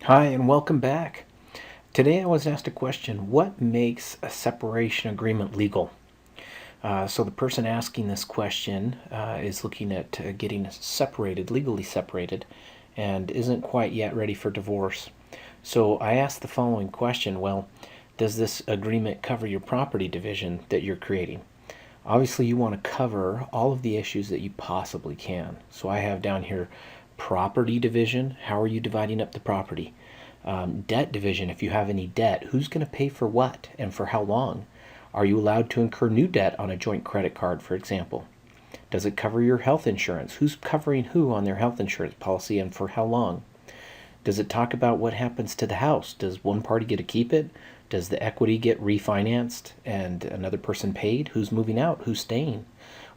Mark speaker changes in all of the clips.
Speaker 1: Hi, and welcome back. Today I was asked a question: what makes a separation agreement legal? So the person asking this question is looking at getting separated, legally separated, and isn't quite yet ready for divorce. So I asked the following question: well, does this agreement cover your property division that you're creating? Obviously, you want to cover all of the issues that you possibly can. So I have down here property division. How are you dividing up the property? Debt division. If you have any debt, who's going to pay for what and for how long? Are you allowed to incur new debt on a joint credit card, for example? Does it cover your health insurance? Who's covering who on their health insurance policy and for how long? Does it talk about what happens to the house? Does one party get to keep it? Does the equity get refinanced and another person paid? Who's moving out? Who's staying?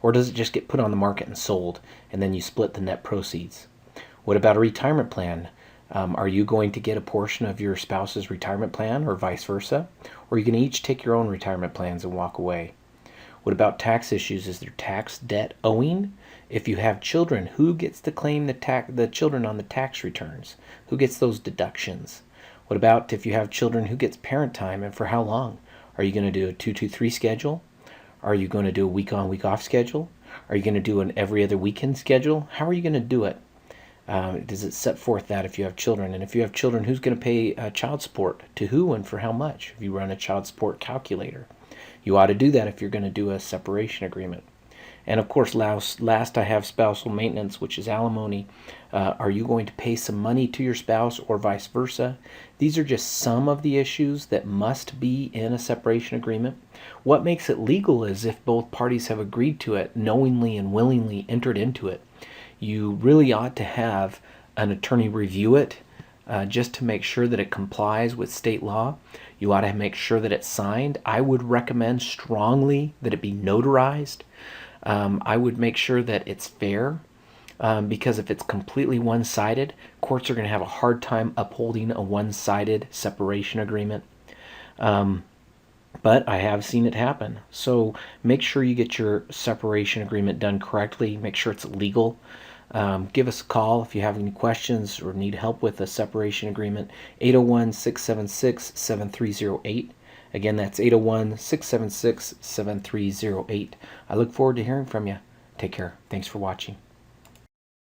Speaker 1: Or does it just get put on the market and sold and then you split the net proceeds? What about a retirement plan? Are you going to get a portion of your spouse's retirement plan or vice versa? Or are you going to each take your own retirement plans and walk away? What about tax issues? Is there tax debt owing? If you have children, who gets to claim the children on the tax returns? Who gets those deductions? What about if you have children, who gets parent time and for how long? Are you going to do a 2-2-3 schedule? Are you going to do a week on, week off schedule? Are you going to do an every other weekend schedule? How are you going to do it? Does it set forth that if you have children? And if you have children, who's going to pay child support to who and for how much? If you run a child support calculator, you ought to do that if you're going to do a separation agreement. And of course, last I have spousal maintenance, which is alimony. Are you going to pay some money to your spouse or vice versa? These are just some of the issues that must be in a separation agreement. What makes it legal is if both parties have agreed to it, knowingly and willingly entered into it. You really ought to have an attorney review it just to make sure that it complies with state law. You ought to make sure that it's signed. I would recommend strongly that it be notarized. I would make sure that it's fair because if it's completely one-sided, courts are going to have a hard time upholding a one-sided separation agreement. But I have seen it happen. So make sure you get your separation agreement done correctly. Make sure it's legal. Give us a call if you have any questions or need help with a separation agreement. 801-676-7308. Again, that's 801-676-7308. I look forward to hearing from you. Take care. Thanks for watching.